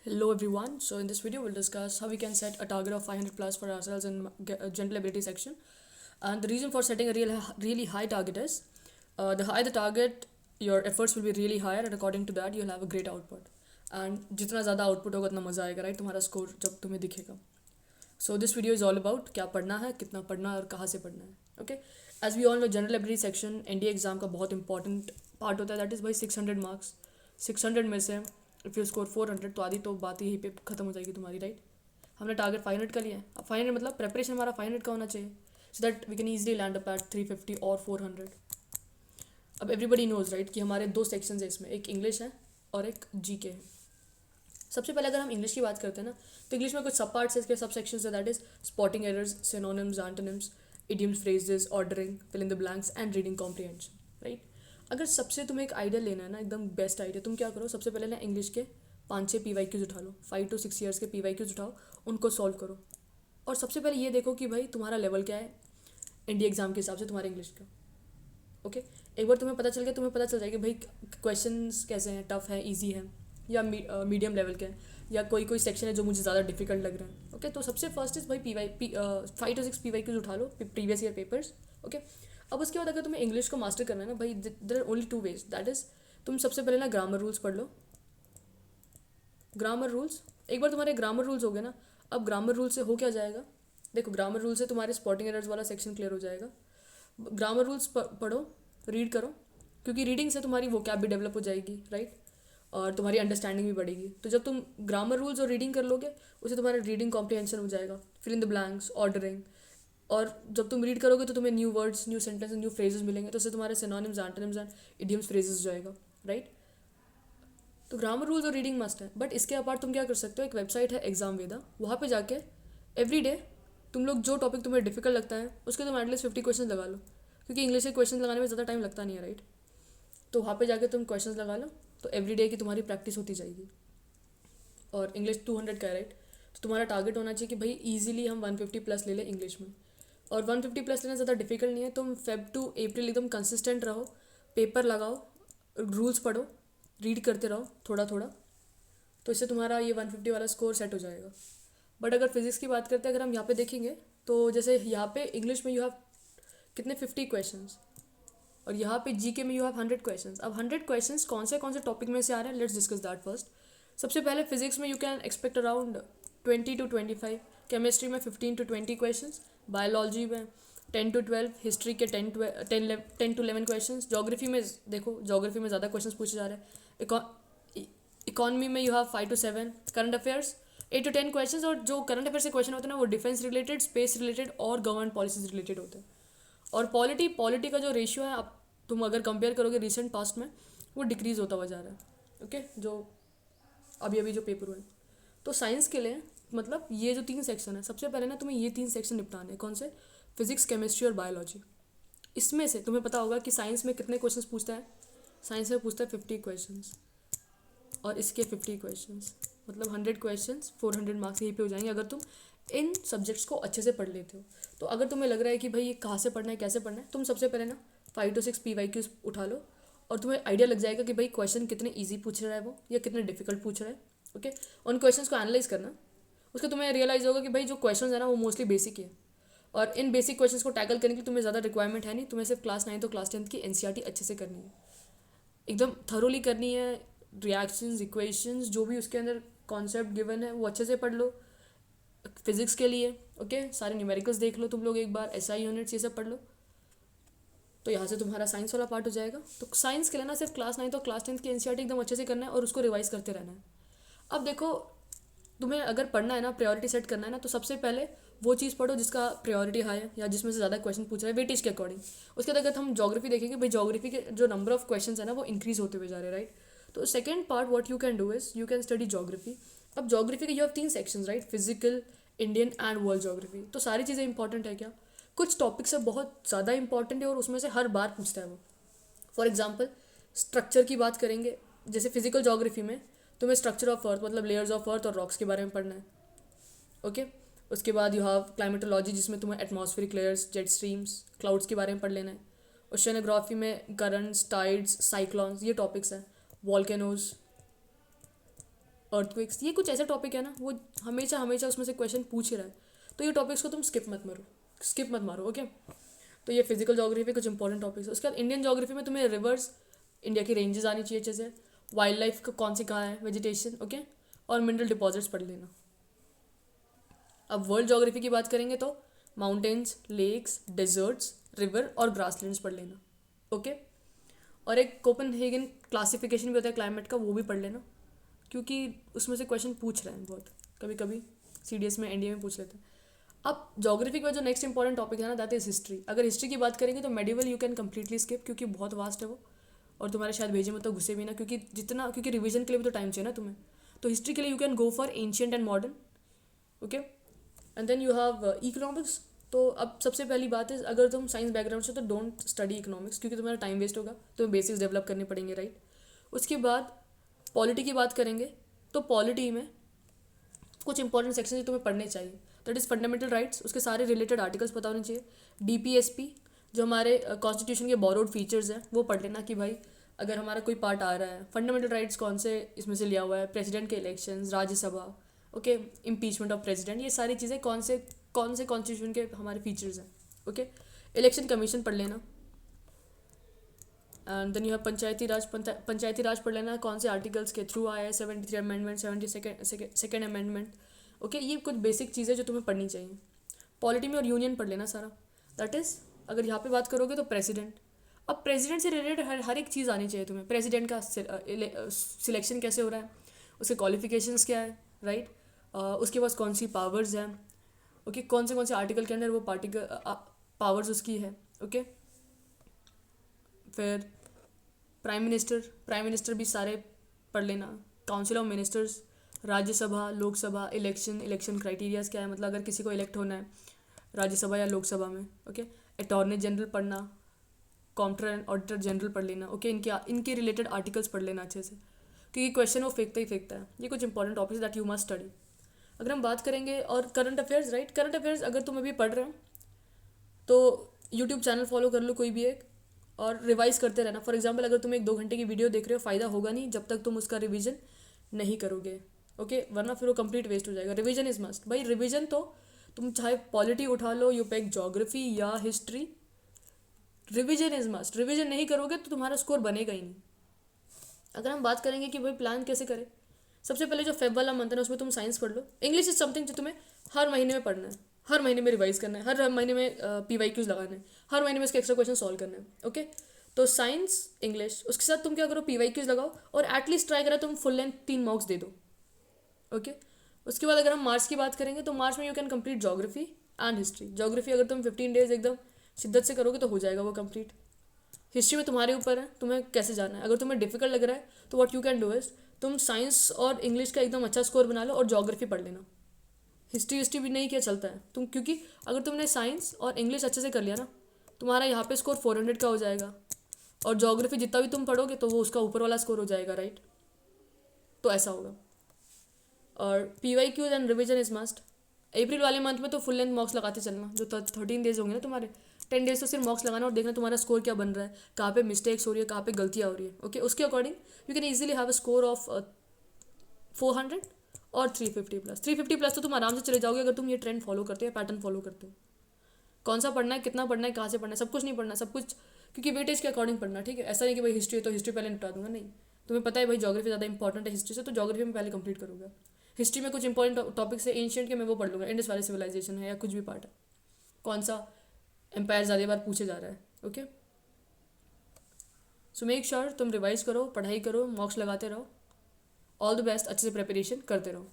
Hello everyone. So in this video we'll discuss how we can set a target of 500 plus for ourselves in general ability section. And the reason for setting a really high target is the higher the target, your efforts will be really higher, and according to that you'll have a great output. And जितना ज़्यादा output होगा उतना मज़ा आएगा, right? तुम्हारा score जब तुम्हें दिखेगा. So this video is all about क्या पढ़ना है, कितना पढ़ना है और कहाँ से पढ़ना है. Okay? As we all know, general ability section NDA exam का बहुत important part होता है. That is भाई 600 marks. 600 में से इफ़ यू स्कोर 400 तो आधी तो बात ही यहीं पे ख़त्म हो जाएगी तुम्हारी, राइट? हमने टारगेट 500 का लिया है. अब 500 मतलब प्रेपरेशन हमारा 500 का होना चाहिए, so that we can easily land up at 350 और 400. अब एवरीबडी नोज राइट कि हमारे दो सेक्शंस है इसमें, एक इंग्लिश है और एक जीके है. सबसे पहले अगर हम इंग्लिश की बात करते हैं ना, तो इंग्लिश में कुछ सब पार्ट्स है, इसके सब सेक्शंस है. That is spotting errors, synonyms, antonyms, idioms, phrases, ordering, fill in the blanks and reading comprehension, right? अगर सबसे तुम्हें एक आइडिया लेना है ना, एकदम बेस्ट आइडिया, तुम क्या करो, सबसे पहले ना इंग्लिश के 5-6 PYQs उठा लो. 5 to 6 ईयर्स के PYQs उठाओ, उनको सॉल्व करो. और सबसे पहले ये देखो कि भाई तुम्हारा लेवल क्या है इंडिया एग्जाम के हिसाब से तुम्हारे इंग्लिश का. ओके, एक बार तुम्हें पता चल गया, तुम्हें पता चल जाएगा भाई क्वेश्चंस कैसे हैं, टफ है, इजी है, या मीडियम लेवल के हैं, या कोई कोई सेक्शन है जो मुझे ज़्यादा डिफिकल्ट लग रहा है. ओके, तो सबसे फर्स्ट इज भाई 5 to 6 PYQs उठा लो, प्रीवियस ईयर पेपर्स. ओके, अब उसके बाद अगर तुम्हें इंग्लिश को मास्टर करना है ना भाई, there are only 2 ways. That is तुम सबसे पहले ना ग्रामर रूल्स पढ़ लो. ग्रामर रूल्स, एक बार तुम्हारे ग्रामर रूल्स हो गए ना, अब ग्रामर रूल से हो क्या जाएगा, देखो ग्रामर रूल से तुम्हारे स्पॉटिंग एरर्स वाला सेक्शन क्लियर हो जाएगा. ग्रामर रूल्स पढ़ो, रीड करो, क्योंकि रीडिंग से तुम्हारी वोकैब भी डेवलप हो जाएगी, राइट? और तुम्हारी अंडरस्टैंडिंग भी बढ़ेगी. तो जब तुम ग्रामर रूल्स और रीडिंग कर लोगे, उससे तुम्हारा रीडिंग कॉम्प्रिहेंशन हो जाएगा, fill in the blanks, ordering. और जब तुम रीड करोगे तो तुम्हें new words, new sentence, new phrases मिलेंगे, तो उससे तुम्हारे synonyms, antonyms and idioms, phrases हो जाएगा, राइट? तो ग्रामर रूल्स और रीडिंग मस्ट है. बट इसके अपार्ट तुम क्या कर सकते हो, एक वेबसाइट है एग्जाम वेदा, वहाँ पे जाके एवरी डे तुम लोग जो टॉपिक तुम्हें डिफिकल्ट लगता है उसके तुम एटलीस्ट 50 क्वेश्चन लगा लो, क्योंकि इंग्लिश के क्वेश्चन लगाने में ज़्यादा टाइम लगता नहीं है, राइट? तो वहाँ पे जाके तुम क्वेश्चन लगा लो, तो एवरी डे की तुम्हारी प्रैक्टिस होती जाएगी. और इंग्लिश 200 का है, राइट? तो तुम्हारा टारगेट होना चाहिए कि भाई ईजिली हम 150 प्लस ले लें इंग्लिश में. और 150 प्लस लेना ज़्यादा डिफिकल्ट नहीं है. तुम फेब टू अप्रैल एकदम कंसिस्टेंट रहो, पेपर लगाओ, रूल्स पढ़ो, रीड करते रहो थोड़ा थोड़ा, तो इससे तुम्हारा ये 150 वाला स्कोर सेट हो जाएगा. बट अगर फिजिक्स की बात करते हैं, अगर हम यहाँ पे देखेंगे, तो जैसे यहाँ पे इंग्लिश में यू हैव कितने 50 क्वेश्चंस, और यहाँ पे जीके में यू हैव 100 क्वेश्चंस. अब 100 क्वेश्चंस कौन से टॉपिक में से आ रहे हैं, लेट्स डिस्कस दैट फर्स्ट. सबसे पहले फिजिक्स में you can expect around 20 to 25, chemistry में 15 to 20 क्वेश्चंस, बायोलॉजी में 10 to 12, हिस्ट्री के 10 to 11 क्वेश्चंस. जोग्राफी में देखो, जोग्राफी में ज़्यादा क्वेश्चंस पूछे जा रहे हैं. इकॉनमी में you have 5 to 7, current affairs 8 to 10 questions. और जो करंट अफेयर से क्वेश्चन होते हैं ना, वो डिफेंस रिलेटेड, स्पेस रिलेटेड और गवर्नमेंट पॉलिसीज रिलेटेड होते हैं. और पॉलिटी का जो रेशियो है, आप तुम अगर कंपेयर करोगे रिसेंट पास्ट में, वो डिक्रीज होता हुआ जा रहा है. ओके, जो अभी अभी जो पेपर हुए. तो साइंस के लिए मतलब ये जो 3 सेक्शन है, सबसे पहले ना तुम्हें ये 3 सेक्शन निपटाने हैं. कौन से? फिजिक्स, केमिस्ट्री और बायोलॉजी. इसमें से तुम्हें पता होगा कि साइंस में कितने क्वेश्चंस पूछता है. साइंस में पूछता है 50 क्वेश्चंस, और इसके 50 क्वेश्चंस, मतलब 100 क्वेश्चंस, 400 मार्क्स यहीं पे हो जाएंगे अगर तुम इन सब्जेक्ट्स को अच्छे से पढ़ लेते हो. तो अगर तुम्हें लग रहा है कि भाई ये कहाँ से पढ़ना है, कैसे पढ़ना है, तुम सबसे पहले ना 5 to 6 PYQs उठा लो, और तुम्हें आइडिया लग जाएगा कि भाई क्वेश्चन कितने ईजी पूछ रहा है वो, या कितने डिफिकल्ट पूछ रहा है. ओके, उन क्वेश्चंस को एनालाइज करना, उसके तुम्हें रियलाइज होगा कि भाई जो क्वेश्चन है ना, वो मोस्टली बेसिक है. और इन बेसिक क्वेश्चंस को टैकल करने के लिए तुम्हें ज़्यादा रिक्वायरमेंट है नहीं, तुम्हें सिर्फ क्लास 9 तो क्लास 10 की NCERT अच्छे से करनी है, एकदम थरोली करनी है. रिएक्शंस, इक्वेशंस, जो भी उसके अंदर कॉन्सेप्ट गिवन है वो अच्छे से पढ़ लो. फिजिक्स के लिए ओके, सारे न्यूमेरिकल्स देख लो तुम लोग एक बार, SI यूनिट्स ये सब पढ़ लो. तो यहाँ से तुम्हारा साइंस वाला पार्ट हो जाएगा. तो साइंस के लिए ना सिर्फ क्लास 9 तो क्लास 10 की NCERT एकदम अच्छे से करना है, और उसको रिवाइज करते रहना है. अब देखो, तुम्हें अगर पढ़ना है ना, प्रायोरिटी सेट करना है ना, तो सबसे पहले वो चीज़ पढ़ो जिसका प्रायोरिटी हाई है, या जिसमें से ज़्यादा क्वेश्चन पूछ रहे हैं वेटेज के अकॉर्डिंग. उसके बाद अगर हम जोग्राफी देखेंगे, भाई जोग्राफी के जो नंबर ऑफ क्वेश्चन है ना, वो इंक्रीज होते हुए जा रहे हैं, राइट? तो second part what you can do is you can study geography. अब जोग्राफी के you have 3 sections, right? Physical, Indian and world geography. तो सारी चीज़ें इंपॉर्टेंट है क्या? कुछ टॉपिक्स है बहुत ज़्यादा इंपॉर्टेंट है, और उसमें से हर बार पूछता है वो. फॉर एग्जाम्पल स्ट्रक्चर की बात करेंगे, जैसे फिजिकल जोग्राफी में तुम्हें स्ट्रक्चर ऑफ अर्थ, मतलब लेयर्स ऑफ अर्थ और रॉक्स के बारे में पढ़ना है. ओके, उसके बाद यू हैव क्लाइमेटोलॉजी, जिसमें तुम्हें atmospheric layers, jet streams, clouds के बारे में पढ़ लेना है. ओशनोग्राफी में करंट्स, टाइड्स, साइक्लॉन्स, ये टॉपिक्स हैं. वॉल्केनोज. अर्थक्वेक्स, ये कुछ ऐसे टॉपिक है ना वो हमेशा हमेशा उसमें से क्वेश्चन पूछ ही रहा है, तो ये टॉपिक्स को तुम स्किप मत मारो ओके। तो ये फिजिकल जोग्राफी कुछ इंपॉर्टेंट टॉपिक्स है। उसके बाद इंडियन जोग्राफी में तुम्हें रिवर्स, इंडिया की रेंजेस आनी चाहिए अच्छे से, वाइल्ड लाइफ का कौन सी कहाँ है, वेजिटेशन ओके, और मिनरल डिपॉजिट्स पढ़ लेना। अब वर्ल्ड जोग्राफी की बात करेंगे तो माउंटेन्स, लेक्स, डेजर्ट्स, रिवर और ग्रासलैंड्स पढ़ लेना ओके। और एक कोपेनहेगन क्लासिफिकेशन भी होता है क्लाइमेट का, वो भी पढ़ लेना, क्योंकि उसमें से क्वेश्चन पूछ रहे हैं बहुत, कभी कभी CDS में NDA में पूछ लेते हैं। अब जोग्राफी के बाद जो नेक्स्ट इंपॉर्टेंट टॉपिक है ना दैट इज हिस्ट्री। अगर हिस्ट्री की बात करेंगे तो medieval you can completely skip, क्योंकि बहुत वास्ट है वो, और तुम्हारे शायद भेजे में तो घुसे भी ना, क्योंकि रिवीजन के लिए भी तो टाइम चाहिए ना तुम्हें। तो हिस्ट्री के लिए you can go for ancient and modern okay. And then you have economics. तो अब सबसे पहली बात है, अगर तुम साइंस बैकग्राउंड से तो डोंट स्टडी इकोनॉमिक्स, क्योंकि तुम्हारा टाइम वेस्ट होगा, तुम्हें बेसिक्स डेवलप करने पड़ेंगे राइट। उसके बाद पॉलिटी की बात करेंगे तो पॉलिटी में कुछ इंपॉर्टेंट सेक्शन जो तुम्हें पढ़ने चाहिए, दैट इज़ फंडामेंटल राइट्स, उसके सारे रिलेटेड आर्टिकल्स पता होने चाहिए। DPSP जो हमारे कॉन्स्टिट्यूशन के बोरोड फीचर्स हैं वो पढ़ लेना, कि भाई अगर हमारा कोई पार्ट आ रहा है, फंडामेंटल राइट्स कौन से इसमें से लिया हुआ है, प्रेसिडेंट के elections, Rajya Sabha okay, impeachment of president, ये सारी चीज़ें कौन से कॉन्स्टिट्यूशन के हमारे फीचर्स हैं ओके। इलेक्शन कमीशन पढ़ लेना। एंड देन यू हैव पंचायती राज पढ़ लेना, कौन से आर्टिकल्स के थ्रू आया है, 73 अमेंडमेंट, 72nd अमेंडमेंट ओके। ये कुछ बेसिक चीज़ें जो तुम्हें पढ़नी चाहिए। पॉलिटी में और यूनियन पढ़ लेना सारा, दैट इज़ अगर यहाँ पे बात करोगे तो प्रेसिडेंट। अब प्रेसिडेंट से रिलेटेड हर एक चीज़ आनी चाहिए तुम्हें, प्रेसिडेंट का सिलेक्शन कैसे हो रहा है, उसके क्वालिफिकेशंस क्या है राइट, उसके पास कौन सी पावर्स हैं ओके, कौन से आर्टिकल के अंदर वो पावर्स उसकी है ओके। फिर प्राइम मिनिस्टर भी सारे पढ़ लेना, council of ministers, Rajya Sabha, Lok Sabha, election criterias क्या है, मतलब अगर किसी को इलेक्ट होना है राज्यसभा या लोकसभा में ओके। अटॉर्नी जनरल पढ़ना, कॉम्प्ट्रोलर एंड ऑडिटर जनरल पढ़ लेना ओके। इनके रिलेटेड आर्टिकल्स पढ़ लेना अच्छे से, क्योंकि क्वेश्चन वो फेंकता है। ये कुछ important topics that you must study. अगर हम बात करेंगे और current affairs right, current affairs अगर तुम अभी पढ़ रहे हो तो यूट्यूब चैनल फॉलो कर लो कोई भी एक, और रिवाइज करते रहना। फॉर एग्जांपल अगर तुम एक 2 घंटे की वीडियो देख रहे हो, फ़ायदा होगा नहीं जब तक तुम उसका रिवीजन नहीं करोगे ओके, वरना फिर वो कंप्लीट वेस्ट हो जाएगा। रिवीजन इज मस्ट भाई, रिवीजन तो तुम चाहे पॉलिटी उठा लो, यू पिक ज्योग्राफी या history, revision is must. Revision नहीं करोगे तो तुम्हारा स्कोर बनेगा ही नहीं। अगर हम बात करेंगे कि भाई प्लान कैसे करें, सबसे पहले जो फेब वाला मंथ है ना उसमें तुम साइंस पढ़ लो। इंग्लिश इज समथिंग जो तुम्हें हर महीने में पढ़ना है, हर महीने में रिवाइज करना है, हर महीने में PYQs लगाना है, हर महीने में उसके एक्स्ट्रा क्वेश्चन सॉल्व करना है ओके। तो साइंस, इंग्लिश, उसके साथ तुम क्या करो, PYQs लगाओ, और एटलीस्ट ट्राई करो तुम फुल लेंथ 3 मार्क्स दे दो ओके। उसके बाद अगर हम मार्च की बात करेंगे तो मार्च में you can complete geography and history. Geography अगर तुम 15 डेज एकदम शिद्दत से करोगे तो हो जाएगा वो कंप्लीट। हिस्ट्री में तुम्हारे ऊपर है तुम्हें कैसे जाना है। अगर तुम्हें डिफिकल्ट लग रहा है तो what you can do is तुम साइंस और इंग्लिश का एकदम अच्छा स्कोर बना लो और ज्योग्राफी पढ़ लेना। हिस्ट्री भी नहीं किया चलता है तुम, क्योंकि अगर तुमने साइंस और इंग्लिश अच्छे से कर लिया ना, तुम्हारा यहाँ पे स्कोर 400 का हो जाएगा, और ज्योग्राफी जितना भी तुम पढ़ोगे तो वो उसका ऊपर वाला स्कोर हो जाएगा राइट। तो ऐसा होगा। और PYQs and revision is must. April वाले मंथ में तो फुल लेंथ मॉक्स लगाते चलना, जो 13 डेज होंगे ना तुम्हारे, 10 डेज तो सिर्फ मॉक्स लगाना और देखना तुम्हारा स्कोर क्या बन रहा है, कहाँ पे मिस्टेक्स हो रही है, कहाँ पे गलतियाँ हो रही है ओके। उसके according you can easily have a score of 400 और 350+। तो तुम आराम से चले जाओगे अगर तुम ये ट्रेंड फॉलो करते हो, पैटर्न फॉलो करते हो। कौन सा पढ़ना है, कितना पढ़ना है, कहाँ से पढ़ना है, सब कुछ नहीं पढ़ना, सब कुछ क्योंकि वेटेज के अकॉर्डिंग पढ़ना ठीक है। ऐसा नहीं कि भाई हिस्ट्री है तो हिस्ट्री पहले निपटा दूंगा, नहीं। तुम्हें पता है भाई ज्योग्राफी ज़्यादा इंपॉर्टेंट है हिस्ट्री से, तो ज्योग्राफी में पहले कंप्लीट करूँगा। हिस्ट्री में कुछ इंपॉर्टेंट टॉपिक्स है एंशियंट के, मैं वो पढ़ लूँगा, इंडस वैली सिविलाइजेशन है या कुछ भी पार्ट है, कौन सा एम्पायर ज़्यादा बार पूछे जा रहा है ओके। सो मेक श्योर तुम रिवाइज करो, पढ़ाई करो, मॉक्स लगाते रहो। ऑल द बेस्ट, अच्छे से प्रिपरेशन करते रहो।